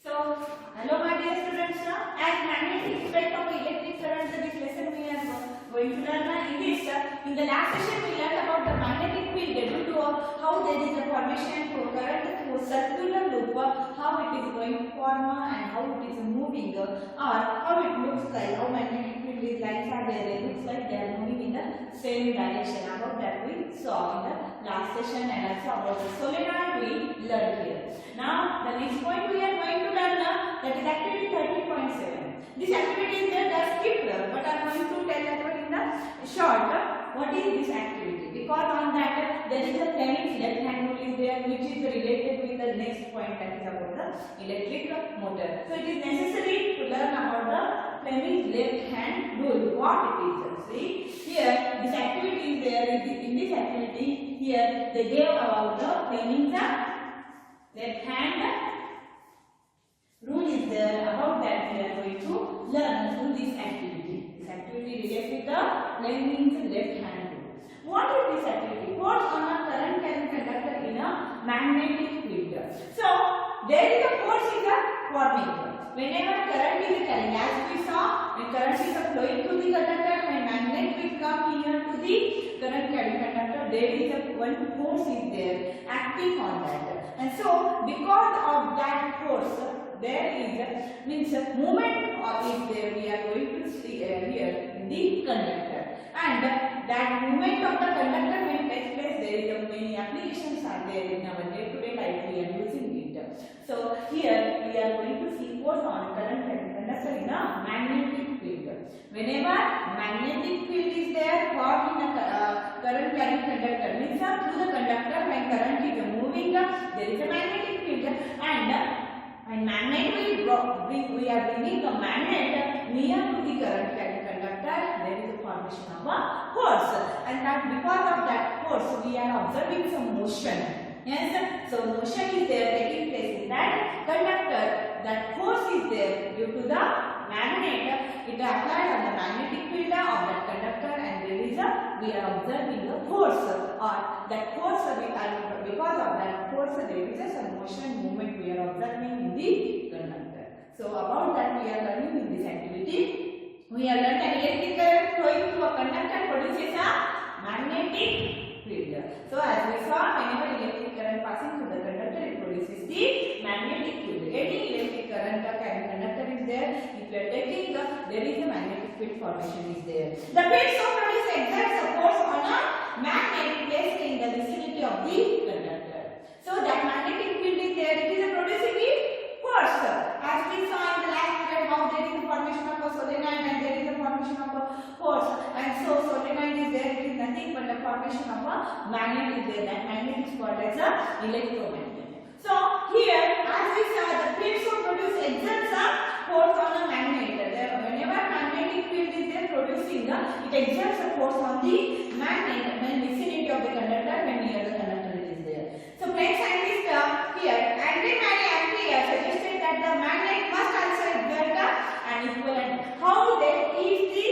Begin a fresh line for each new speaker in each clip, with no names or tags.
So, hello my dear students. As magnetic effect of electric current, this lesson we are going to learn in this. In the last session, we learned about the magnetic field due to how there is a formation for current through circular loop, how it is going to form and how it is moving, or how it looks like, how magnetic field is lines are there. It looks like they are moving in the same direction. About that we saw in the last session, and also about the solenoid we learned here. Now, the next point we are going to learn that is activity 30.7. This activity is there, the skipped, but I am going to tell that in the short. What is this activity? Because on that there is a Fleming's left hand rule is there, which is related with the next point, that is about the electric motor. So it is necessary to learn about the Fleming's left hand rule. What it is? See here, this activity is there. In this activity here, they gave about the Fleming's left hand rule is there. About that we are going to learn through this activity. This activity relates with the Fleming's left hand rule. What is this activity? Force on a current carrying conductor in a magnetic field. So there is a force in the forming. Whenever current is carrying, as we saw, when current is flowing through the conductor, when magnet will come here to the current carrying conductor, there is a one force is there acting on that. And so because of that force, there is a means a movement is there. We are going to see here in the conductor, and that movement of the conductor when takes place, there is a many applications are there in our day-to-day life. We are using it. So here we are going to see force on current carrying conductor in a magnetic field. Whenever magnetic field is there formed in a current carrying conductor, means through the conductor when current is moving, there is a magnetic field, and magnet will bring, we are bringing the magnet near to the current carrying conductor, there is a formation of a force, and that because of that force we are observing some motion. Yes, so motion is there taking place in that conductor. That force is there due to the magnet. It applies on the magnetic field of that conductor, and there is a we are observing a force, or that force because of that force there is a some motion movement we are observing in the conductor. So about that we are learning in this activity. We are learning electric current flowing through a conductor produces a magnetic field. So as we saw, whenever electric current passing through the conductor, it produces the magnetic field. Any electric current carrying conductor is there. If we are taking there is a magnetic field formation is there. The field so produced exerts a force on a magnet placed in the vicinity of the conductor. So that magnetic field is there. It is a producing the force. As we saw in the last period, how there is a formation of a solenoid and there is a formation of a force. And so solenoid is there. It is nothing but the formation of a magnet is there. That magnet is called as a electromagnet. So here, as we saw, the field so produced exerts a force on a magnet. Whenever magnetic field is there producing, it exerts a force on the magnet when vicinity of the conductor, when near the conductor is there. So Planck scientist here, Andrew Ampere suggested that the magnet must also exert an equivalent. How then is the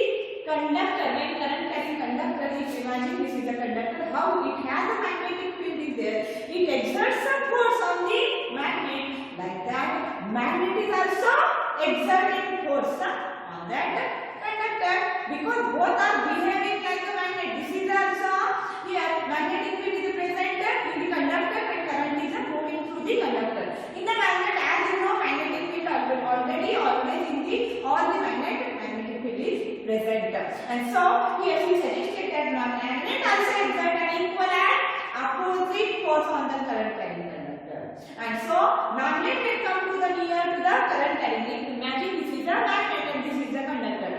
conductor, when current carrying conductor is, imagine this is a conductor, how it has a magnetic field is there, it exerts a force on the magnet. Like that, magnet is also exerting force on that conductor, because both are behaving like a magnet. This is also here magnetic field is present in the conductor when current is moving through the conductor. In the magnet, as you know, magnetic field already always in the all the magnetic field is present. And so here he suggested that magnet also exert an equal and opposite force on the current carrying conductor. And so magnet will come to the near to the current carrying. Imagine this is a magnet and this is a conductor.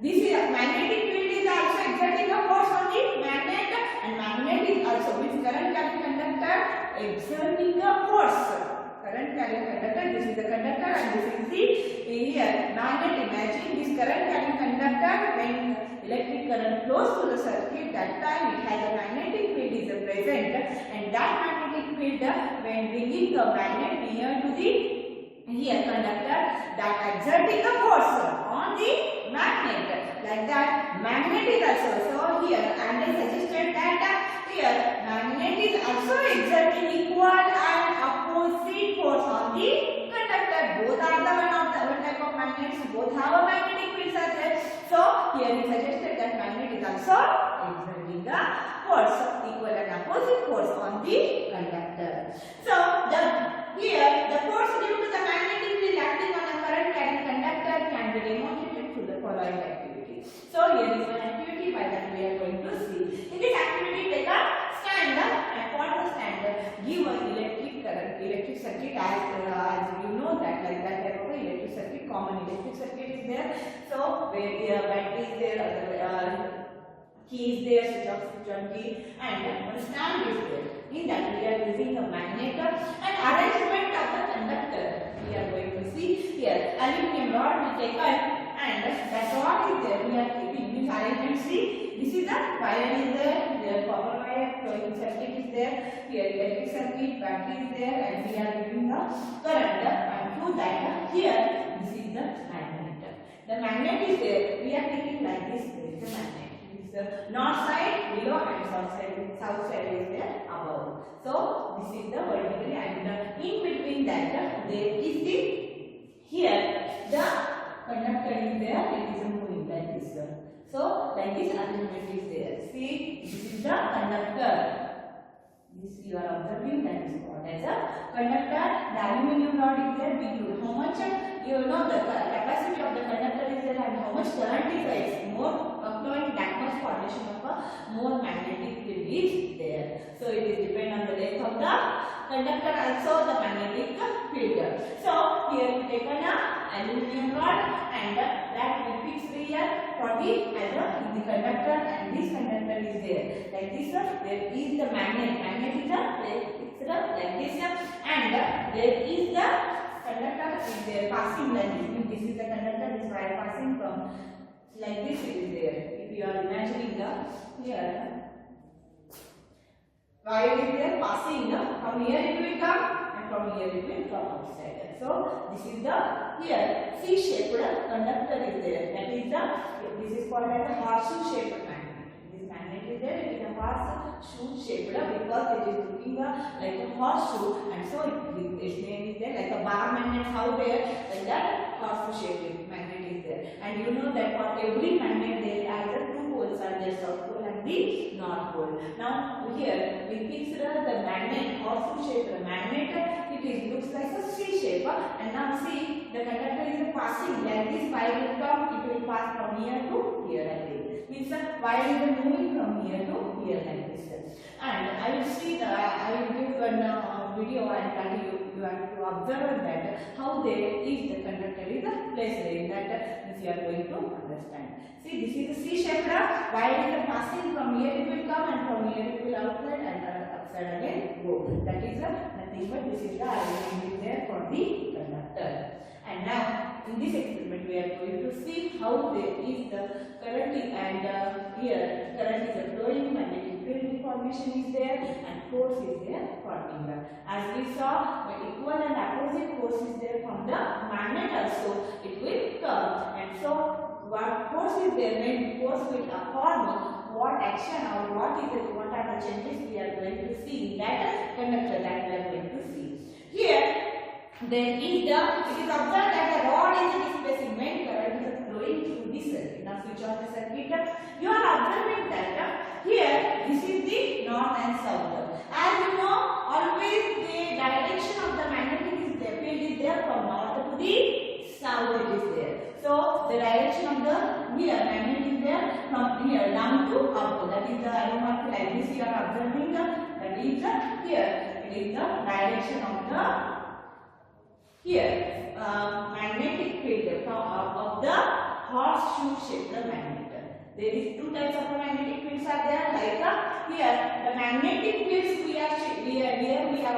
This is a magnetic field is also exerting a force on the magnet, and magnet is also means current carrying conductor exerting a force. Current carrying conductor, this is the conductor and this is the here magnet. Imagine this current carrying conductor, when electric current flows through the circuit, that time it has a magnetic field is present, and that magnetic field when bringing the magnet near to the here conductor, that exerting a force on the magnet. Like that, magnet is also, so here and they suggested that here magnet is also exerting equal and opposite force on the conductor. Both both are the one type of magnets, both have a magnetic fields are there. So here it suggested that magnet is also exerting the force, equal and opposite force on the conductor. So here the force due to the magnetic field acting on a current carrying conductor can be demonstrated through the following activity. So here is one activity by that we are going to see. In this activity, take a stand and for the stand, give an electric current, electric circuit as you know that like that type of electric circuit, common electric circuit is there. So where the battery is there, key is there, switch off, switch on key, and one stand is there. In that we are using a magnet and arrangement of the conductor. We are going to see here aluminum rod we taken and that rod is there. We are keeping this arrangement. See, this is the wire is there, copper wire, flowing circuit is there, here electric circuit, battery is there, and we are giving the current and through that here this is the magnet. The magnet is there. We are taking like this. There is the magnet. The north side below and south side is there above. So this is the vertically and in between that there is the here the conductor is there. It is moving like this. So like this arrangement is there. See, this is the conductor. This you are observing that is called as a conductor. The aluminum rod is there. We do how much you know the capacity of the conductor is there and how much current is there. More flowing, that much formation of a more magnetic field is there. So it is depend on the length of the conductor, also the magnetic field. So here we take an aluminum rod and that we fix here for the in the conductor and this conductor is there. Like this there is the magnet. Magnet is fixed like this and there is the conductor is there passing like this. This is the conductor, this wire passing from like this it is there. If you are imagining the here wire is there passing from here it will come and from here it will come outside. So this is the here C-shaped conductor is there. That is this is called as a horseshoe shaped magnet. This magnet is there. It is a horseshoe shaped because it is looking like a horseshoe and so its name is there like a bar magnet. How there like that horseshoe shaped magnet is there. And you know that for every magnet there are the two poles are there, south pole and the north pole. Now here we fix the magnet horseshoe shaped magnet. It looks like a C shape and now see the conductor is passing like this. Wire will come, it will pass from here to here like this. Means the wire is moving from here to here like this. And I will see I will give one video and tell you have to observe that how there is the conductor is placed in that means you are going to understand. See, this is a C shaped wire is passing from here it will come and from here it will outside and upside again go. That is nothing but this is the arrangement there for the conductor. And now in this experiment we are going to see how there is the current and here current is a flowing, magnetic field formation is there and force is there forming. As we saw the equal and opposite force is there from the magnet also it will come. And so what force is there when force will form what action or what are the changes we are going to see in that conductor that we are going to see. Here there is it is observed that the rod is displacing when current is flowing through this circuit. Now switch on the circuit. You are observing that here this is the north and south. As you know, always the direction of the magnetic field is there from north to the south it is there. So the direction of the here magnet is there from here down to up. That is the arrow mark like this you are observing. That is here it is the direction of the here magnetic field of the horseshoe shaped magnet. There is two types of magnetic fields are there like here the magnetic fields we are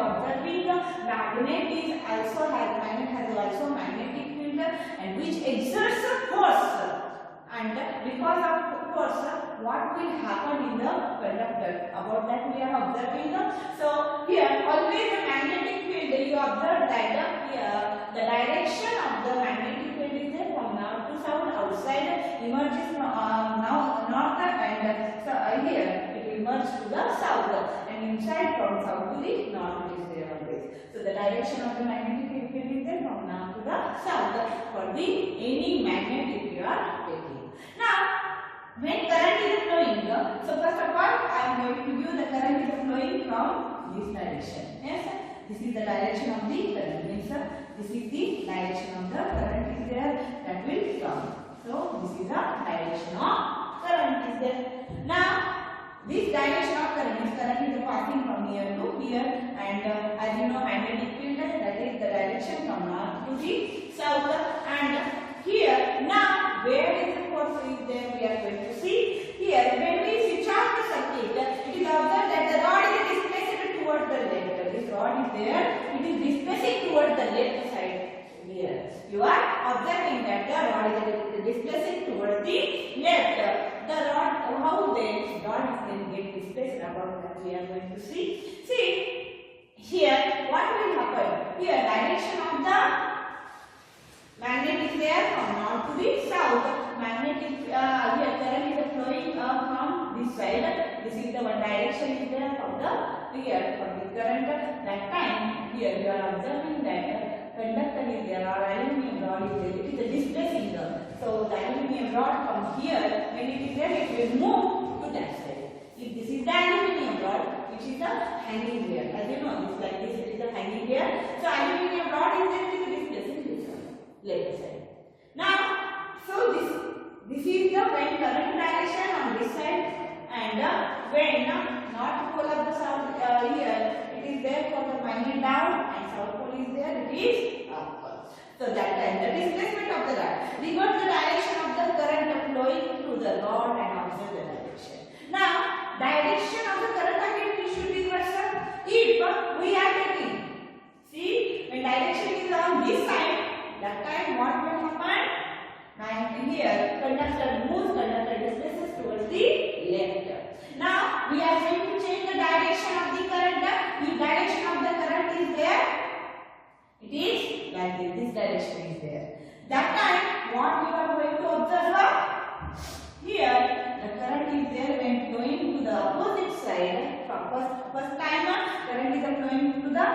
observing magnet is also has also magnetic field and which exerts a force and because of force what will happen in the conductor about that we are observing. So here always the magnetic field you observe that here the direction of the magnetic field is there from north to south outside emerges from north and so here it will merge to the south and inside from south to the north it is there always. So the direction of the magnetic field is there from north to the south for the any magnet if you are taking. Now, when current is flowing, so first of all, I am going to give the current is flowing from this direction. Yes, this is the direction of the current. Means this is the direction of the current is there that will come. So this is the direction of current is there. Now, this direction of current is passing from here to here, and as you know, magnetic field that is the direction from north to the south. And here now, where is the force is there? We are going to see here. When we switch off the circuit, it is observed that the rod is displaced towards the left. This rod is there; it is displacing towards the left side. Here, you are observing that the rod is displacing towards the left. The rod, how the rod is then get displaced about that we are going to see. See here, what will happen? Here, direction of the magnet is there from north to the south. Magnetic here current is flowing from this side. This is the one direction is there from the here from the current. That time here you are observing that conductor is there or aluminum rod is there. It is displacing. So the aluminum rod from here, when it is there, it will move to that side. If this is the aluminum rod, which is the hanging here, as you know, this like this, it is the hanging here. So aluminum rod is there, it is displacing this one, left side. Now, so this is the when current direction on this side, and when north pole of the south here, it is there for the magnet down, and south pole is there, it is up. So that time the displacement of the rod. Reverse the direction of the current flowing through the rod and observe the direction. Now, direction of the current again we should reverse. If we are taking, see, when direction is on this side, that time what will happen? And here conductor moves, conductor displaces towards the left. Now we are going to change the direction of the current. The direction of the current is there. It is like this. This direction is there. That time what we are going to observe? Here the current is there when flowing to the opposite side. First time current is flowing to the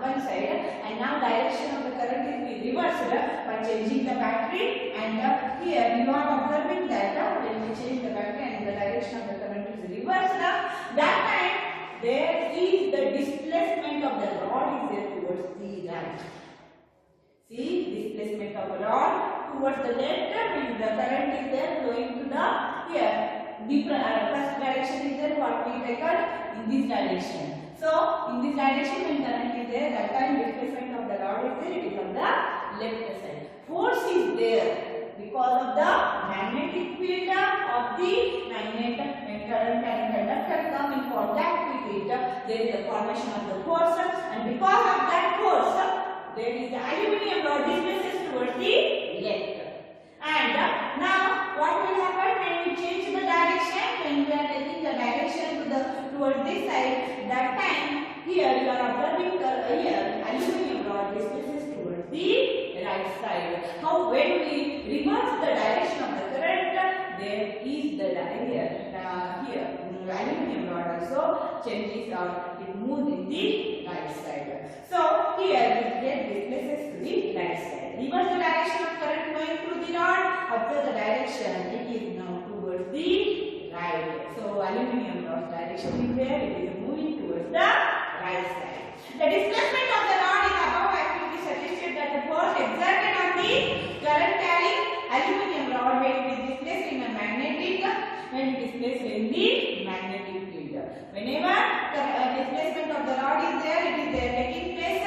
one side, and now direction of the current is reversed by changing the battery. And here you are observing that when we change the battery and the direction of the current is reversed, that time there is the displacement of the rod is there towards the right. See, displacement of the rod towards the left when the current is there flowing to the here. First direction is there what we taken in this direction. So in this direction when current is there, that time displacement of the rod is there, it is on the left side. Force is there because of the magnetic field of the magnet. When current and conductor come in contact with it, there is a formation of the force, and because of that force, there is the aluminum rod displaces towards the left. And now what will happen when we change the direction? When we are taking the direction towards this side, that time here you are observing here aluminum rod displaces towards the right side. How when we reverse the direction of the current, there is the here aluminum rod also changes or it moves in the right side. So here we get displaces to the right side. Reverse the direction of current flowing through the rod. Observe the direction. It is now towards the right. So aluminum rod direction is there. It is moving towards the right side. The displacement of the rod is above activity suggested that the force exerted on the current carrying aluminum rod when it is displaced in a magnetic, when it is placed in the magnetic field. Whenever the displacement of the rod is there, it is there taking place.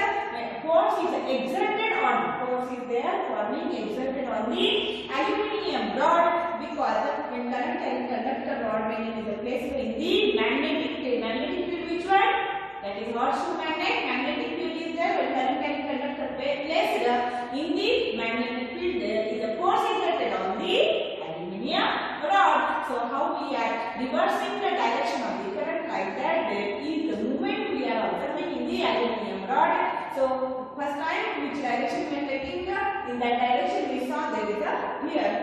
Force is exerted on. Force is there forming exerted on the aluminum rod because when current and conductor rod when it is placed in the magnetic field. Magnetic field which one? That is horseshoe magnet. Magnetic field is there when current and conductor placed in the magnetic field. There is a force exerted on the aluminum rod. So how we are reversing the direction of the current like that? There is the movement we are observing in the aluminum rod. So first time which direction we are taking? In that direction we saw there is a here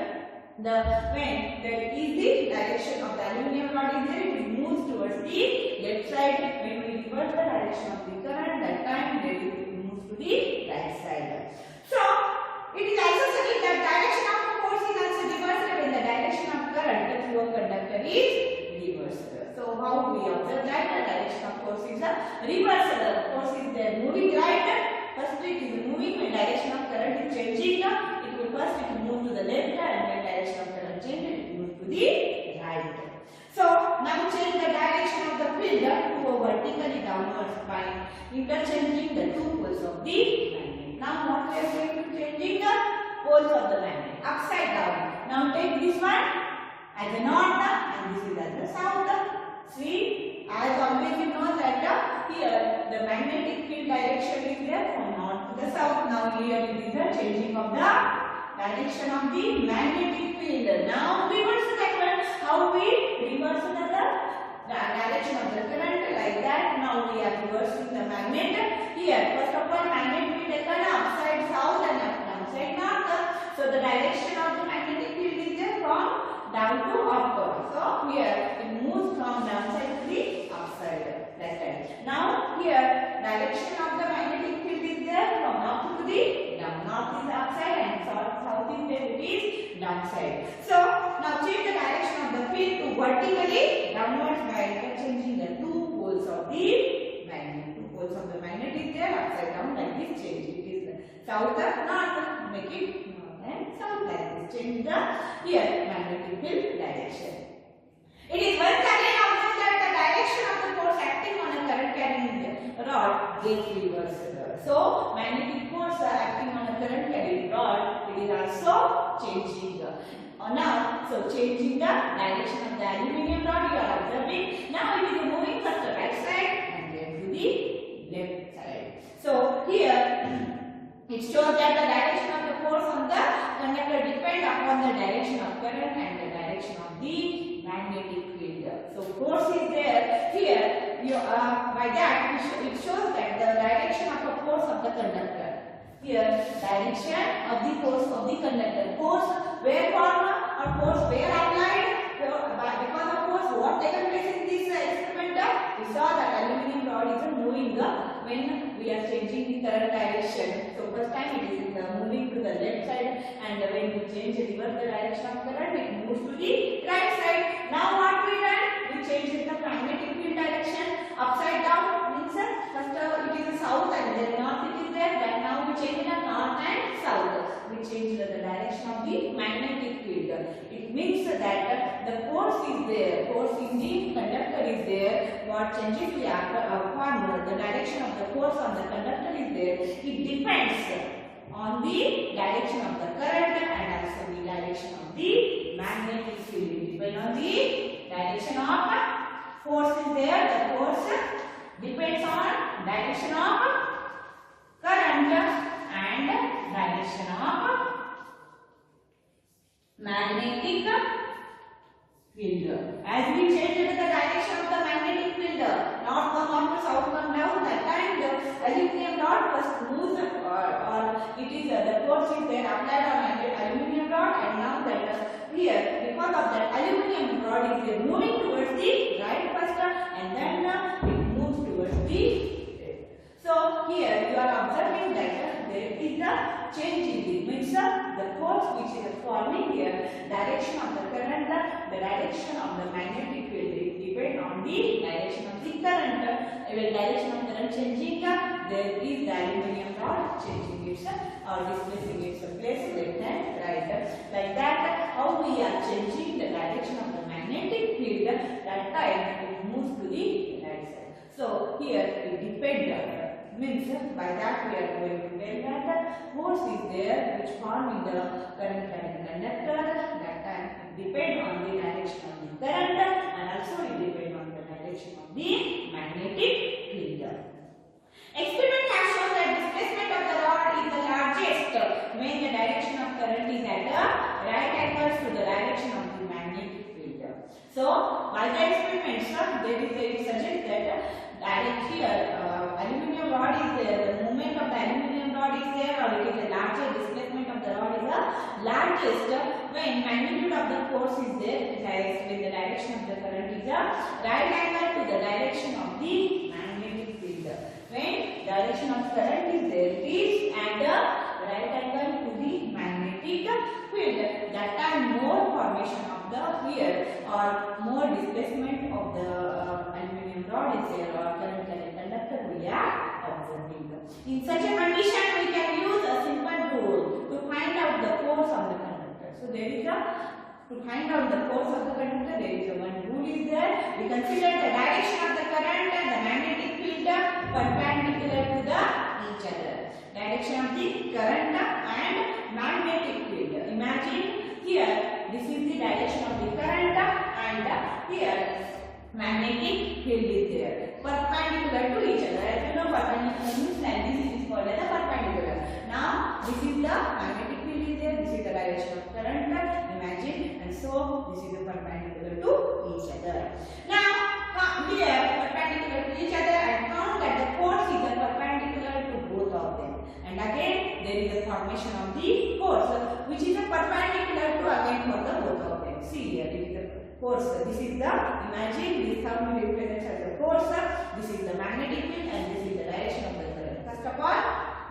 the when there is the direction of the aluminum rod is there, it moves towards the left side. When we reverse the direction of the current, that time there it moves to the right side. we observe that the direction of force is a reverse. The force is there moving right. First it is moving when direction of current is changing. It will first it will move to the left and when direction of current changes it will move to the right. So now change the direction of the field to a vertically downwards by interchanging the two poles of the magnet. Now what we are going to changing the poles of the magnet upside down. Now take this one as the north and this is as the south. See, as always you know that here the magnetic field direction is there from north to the south. Now here it is the changing of the direction of the magnetic field. Now reverse that one. How we reverse the direction of the current like that. Now we are reversing the magnet. Here first of all magnet will taken upside south and downside north. So the direction of the magnetic field is there from down to upward. So here it moves from downside to the upside like that. Now here direction of the magnetic field is there from north to the down. North is upside and south is there, it is downside. So now change the direction of the field to vertically downwards by interchanging the two poles of the magnet. Two poles of the magnet is there upside down like this. Change it is south north. Make it north and south like this. Change the here magnetic field direction. It is once again observed that the direction of the force acting on a current carrying rod gets reversed. So magnetic force acting on a current carrying rod, it is also changing. Now, so changing the direction of the aluminium rod you are observing. Now it is moving first to the right side and then to the left side. So here it shows that the direction of the force on the conductor depend upon the direction of current and the direction of the magnetic field. So force is there. Here you by that it shows that the direction of the force of the conductor. Here direction of the force of the conductor. Force where form or force where applied. Because of force what taken place in this experiment, we saw that aluminium rod is moving when we are changing the current direction. So first time it is moving to the left side and when we change reverse the direction of current it moves to the right side. Now what we done? We changed the magnetic field direction upside down means first it is south and then north it is there. Then now we change the north and south. We change the direction of the magnetic field. It means that the force is there. Force in the conductor is there. What changes the formula? The direction of the force on the conductor is there. It depends on the direction of the current and also the direction of the magnetic field. It depends on the direction of force is there. The force depends on direction of current and direction of magnetic field. As we changed the direction of the magnetic field, north come up to south come down, that time the aluminium rod first moves or it is the force is there applied on aluminium rod and now that here because of that aluminium rod is moving towards the right first and then it moves towards the left. So here you are observing that there is a change in the means the force which is forming here, direction of the current, the direction of the magnetic field. It depends on the direction of the current. When direction of current changing, there is the aluminium rod changing its or displacing its place left and right. Like that, how we are changing the direction of the magnetic field, that time it moves to the right side. So here it depends. Means by that we are going to tell that force is there which forming the current carrying conductor. That time it depends on the direction of the current and also it depends on the direction of the magnetic field. Experiment has shown that displacement of the rod is the largest when the direction of current is at the right angles to the direction of the magnetic field. So by the experiments it suggests that direct here aluminium rod is there, the movement of the aluminium rod is there or it is the larger displacement of the rod is the largest when magnitude of the force is there, that is when the direction of the current is a right angle to the direction of the magnetic field. When direction of current is there, it is at the right angle to the magnetic field. That time more formation of the here or more displacement of the aluminium To find out the force of the conductor, there is a one rule is there. We consider the direction of the current and the magnetic field perpendicular to the each other. Direction of the current and magnetic field. Imagine here, this is the direction of the current and here magnetic field is there. Perpendicular to each other. As you know, perpendicular means like this is called as a perpendicular. Now, this is the magnetic field is there. This is the direction of current. Imagine, and so this is the perpendicular to each other. Now, here perpendicular to each other, and found that the force is perpendicular to both of them. And again, there is a formation of the force, which is a perpendicular to again for the both of them. See here, it is the force. This is the, imagine this thumb represents as the force. This is the magnetic field, and this is the direction of the current. First of all,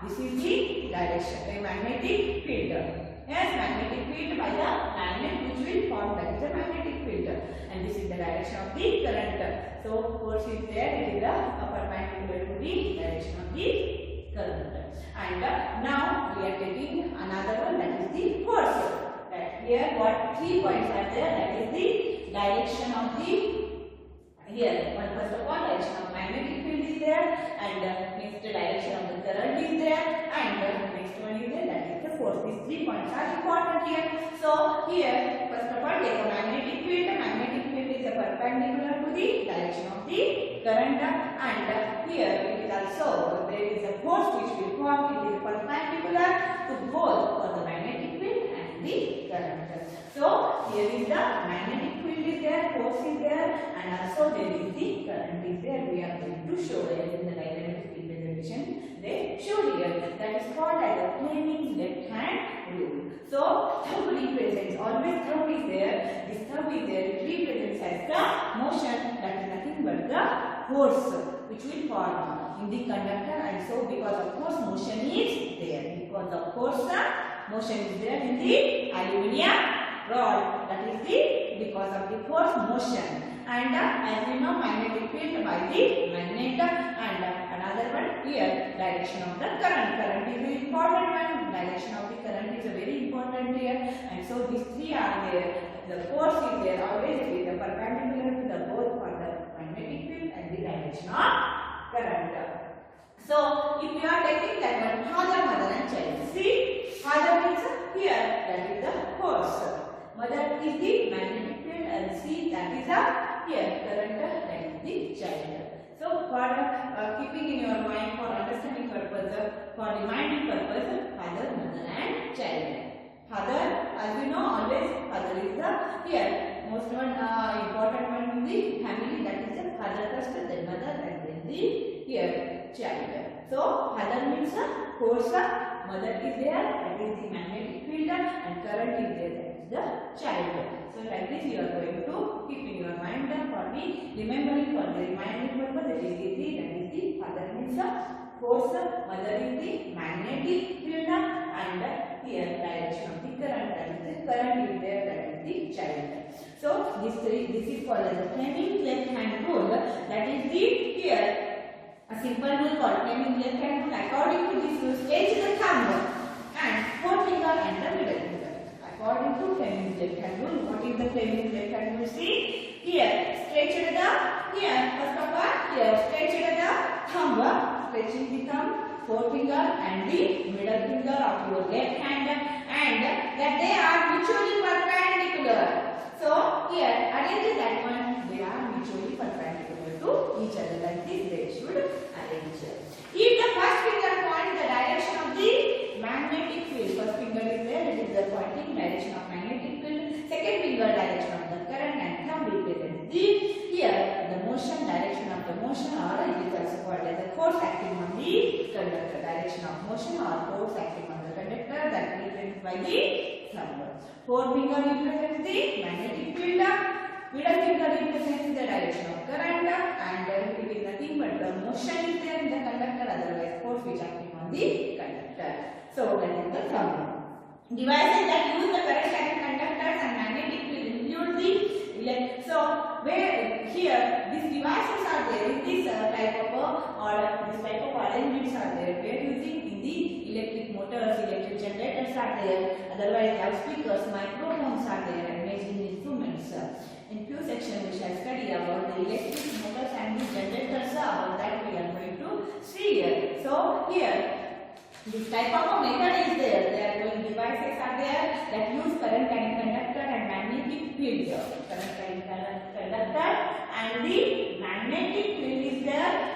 this is the direction, a magnetic field. Yes, magnetic field by the magnet which will form, that is the magnetic field, and this is the direction of the current. So force is there, it is the perpendicular to the direction of the current. And now we are taking another one, that is the force. Right here, what 3 points are there? That is the direction of the, here one first of all direction of magnetic field is there, and next direction of the current is there, and next one is there, that is the force. These 3 points are important here. So here first of all take a magnetic field. Magnetic field is perpendicular to the direction of the current, and here it is also there is a force which will form. It is perpendicular to both for the magnetic field and the current. So here is the magnetic field is there, force is there, and also there is the current is there. We are going to show it in the diagrammatic representation. They show here. That is called as a Fleming's left hand rule. So thumb represents, always thumb is there. This thumb is there. It represents as the motion. That is nothing but the force which will form in the conductor, and so because of force motion is there. Because of force motion is there in the aluminium rod. That is the because of the force motion. And as we know, magnetic field by the magnet, and another one here direction of the current. Current is the important one. Direction of the current is a very important here, and so these 3 are there. The force is there always. It is perpendicular to the both for the magnetic field and the direction of current. So if you are taking that one, father, mother and child. See, father means here that is the force. Mother is the magnetic field, and see that is a here current, that is the child. So for keeping in your mind, for understanding purpose, for reminding purpose, father, mother and child. Father, as you know, always father is the here most one important one in the family. That is the father first, then mother, and then the here child. So father means force, mother is there, that is the magnetic field, and current is there, that is the child. So like this you are going to keep in your mind for the remembering, for the reminding purpose. That is the father means force, mother is the magnetic field, and here direction of the current, that is the current is there, that is the child. So this is called as the Fleming's left hand rule. That is the here a simple rule called Fleming's left hand rule. According to this rule, stretch the thumb and forefinger and the middle finger. According to Fleming's left hand rule, what is the Fleming's left hand rule? See here, stretch the here first of all here stretch the thumb, stretching the thumb, forefinger and the middle finger of your left hand, and that they are mutually perpendicular. So here arrange that one. They are mutually perpendicular to each other. Like this they should arrange. If the first finger points the direction of the magnetic field, first finger is there, it is the pointing direction of magnetic field. Second finger direction of the current, and thumb represents the here the motion, direction of the motion, or it is also called as the force acting on the conductor. Direction of motion or force acting on the conductor, that represents by the thumb. Forefinger represents the magnetic field. Middle finger represents the direction of current, and it is nothing but the motion is there in the conductor, otherwise force which acting on the conductor. So that is the thumb. Devices that use the current carrying conductors and magnetic field include the so where here these devices are there in this type of arrangements are there. We are using in the electric motors, electric generators are there. Otherwise loudspeakers, microphones are there. And elements. In few sections we shall study about the electric motors and the generators. About that we are going to see here. So here this type of a method is there. There are going devices are there that use current carrying conductor and magnetic field. Current carrying conductor and the magnetic field is there.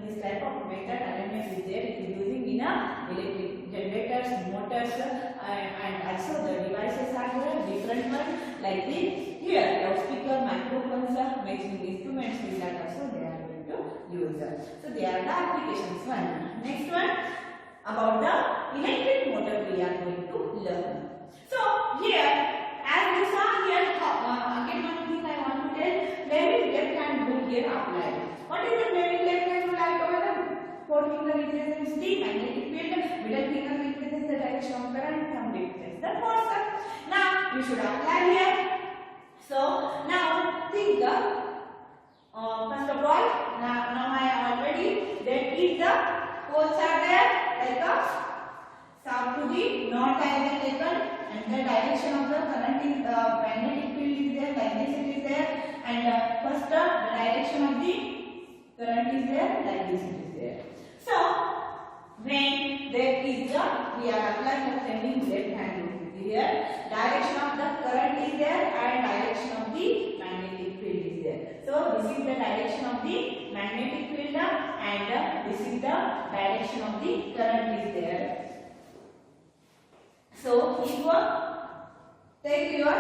This type of method arrangement is there. It is using in a electric generators, motors, and also the devices are there. Different ones like this. Here loudspeaker, microphones, matching instruments. These are also they are going to use. So they are the applications one. Next one. About the electric motor we are going to learn. So here, as you saw here, again one thing I want to tell, flaming left hand rule here applied. What is the flaming left hand rule? I told you, forefinger represents the magnetic field, middle finger represents the direction of current, thumb represents the force. Now you should apply here. So now think. First of all, now I am already there is the poles are there. Like a south to the north I have taken, and the direction of the current is magnetic field is there, like this it is there, and first the direction of the current is there, like this it is there. So when there is the we are applying the flaming left hand rule here, direction of the current is there and direction of the magnetic field is there. So this is the direction of the magnetic field and this is the direction of the current is there. So if you take your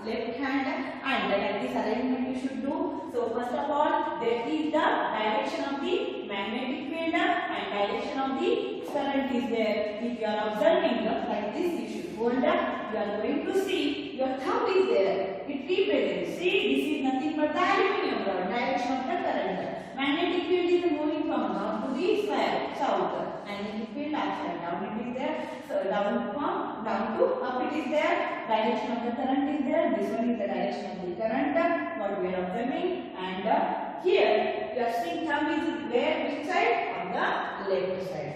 left hand and like this arrangement you should do. So first of all there is the direction of the magnetic field and direction of the current is there. If you are observing like this, you should hold up. You are going to see your thumb is there. It represents. See, this is nothing but the aluminum rod, direction of the current. Magnetic field is moving from north to the south. Magnetic field upside down it is there. So down from down to up it is there. Direction of the current is there. This one is the direction of the current. What we are observing. And here your seeing thumb is where which side? On the left side.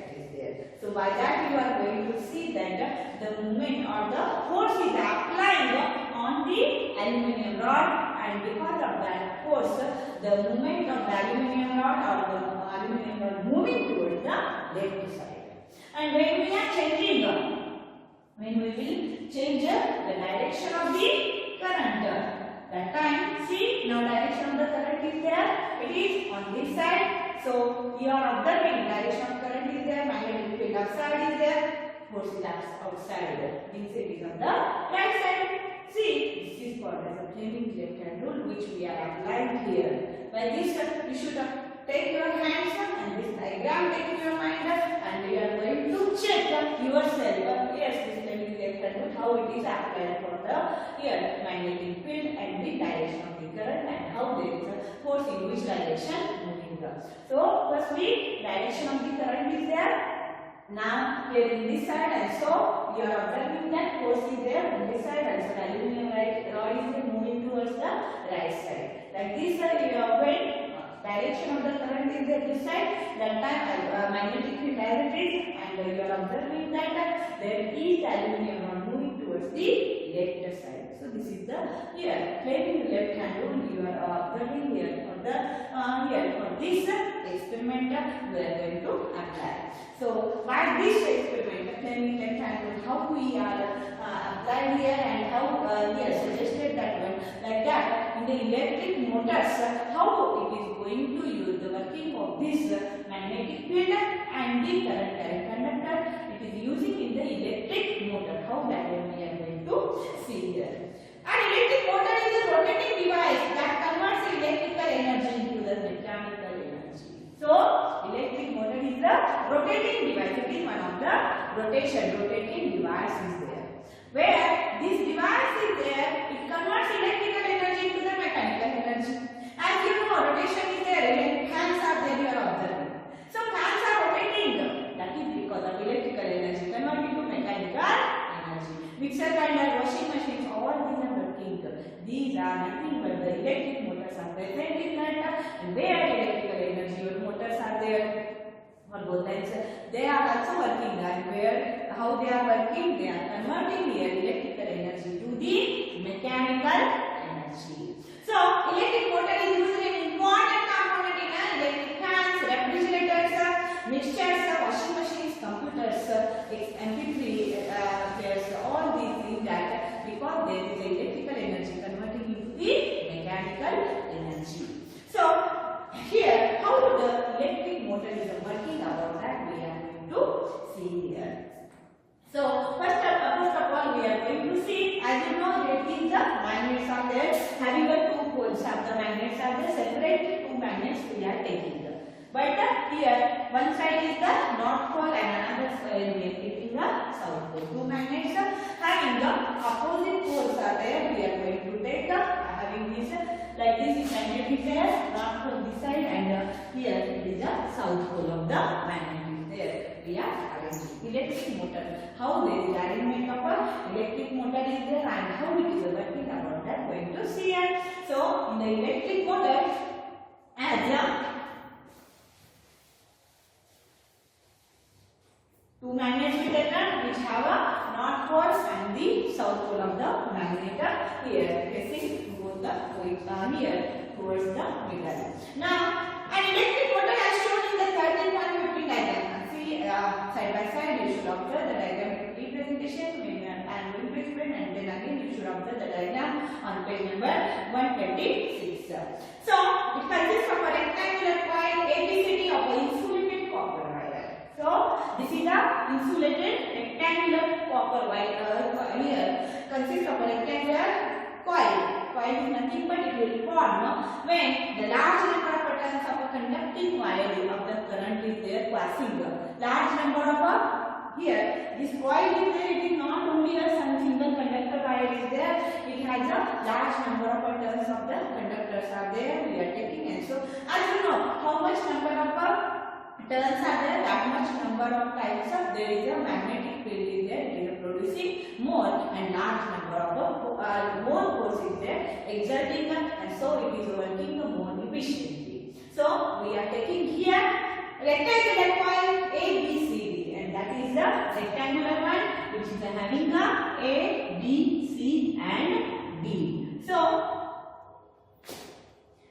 So by that you are going to see that the movement or the force is applying on the aluminum rod, and because of that force the movement of the aluminum rod or the aluminum rod moving towards the left side. And when we are changing, when we will change the direction of the current, that time see now direction of the current is there, it is on this side. So you are observing direction of current is there, magnetic field outside is there, force is outside, means it is on the right side. See, this is called as a flaming left hand rule which we are applying here. By this you should take your hands and this diagram take to your mind and you are going to check yourself. Yes, this flaming left hand rule how it is applied for the here magnetic field and the direction of the current and how there is a force in which direction moving. So firstly direction of the current is there. Now here in this side also you are observing that force is there on this side also the aluminum rod is moving towards the right side. Like this when direction of the current is there this side, that time magnetic field as it is, and you are observing that there is aluminum rod moving towards the left side. So this is the here flaming left hand rule you are observing here for the here for this experiment we are going to apply. So by this experiment flaming left hand rule how we are applied here and how we are suggested that one like that in the electric motors how it is going to use the working of this magnetic field and the current carrying conductor. It is using in the electric motor how that one we are going to see here. An electric motor is a rotating device that converts electrical energy into the mechanical energy. So, electric motor is a rotating device. It is one of the rotating device is there. Where this device is there, it converts electrical energy into the mechanical energy. As you know, rotation is there. Fans are there. You are observing. So, fans are rotating. That is because of electrical energy converted to mechanical energy. Mixer grinder, washing machines, all these are working. These are nothing but the electric motors are present in that, and where electrical energy or motors are there for both ends, they are also working. And where how they are working, they are converting their electrical energy to the mechanical energy. energy. So electric motor is used in important component in electric fans, refrigerators, mixtures, washing machines, computers, MP3 players, all these things that because there is electrical energy converting into the mechanical energy. So here, how the electric motor is working, about that we are going to see here. So first of all, we are going to see, as you know, that is the magnets are there, having a two poles. Of the magnets are there, separate two magnets we are taking. But here, one side is the north pole and another side we are taking the south pole. Two magnets having the opposite poles are there. We are going to take having this like this magnet is there, north pole this side, and here it is the south pole of the magnet is there. We are arranging electric motor. How there is arrangement of a electric motor is there and how it is working, about that going to see here. So in the electric motor, as two magnets we taken which have a north pole and the south pole of the magnet here facing both the here towards the middle. Now an electric motor as shown in the 13.15 diagram. See side by side you should observe the diagram representation and will be explained, and then again you should observe the diagram on page number 126. So it consists of a rectangular coil ABCD of a insulated copper wire. So this is a insulated rectangular copper wire here consists of a rectangular coil. Coil is nothing but it will form when the large number of turns of a conducting wire of the current is there passing. Large number of here this coil is there. It is not only a single conductor wire is there. It has a large number of turns of the conductors are there. We are taking, and so as you know how much number of turns are there, that much number of types of there is a magnetic field is there. It is producing more and large number of more force is there exerting, and so it is working more efficiently. So we are taking here rectangular coil ABCD, and that is the rectangular one which is having a B, C and D. So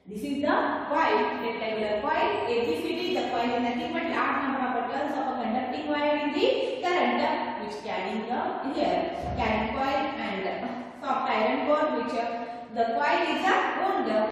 this is the coil, rectangular coil ABCD. The coil is nothing but large number of turns of a conducting wire in the current which carrying the here carrying coil and soft iron core which the coil is a wound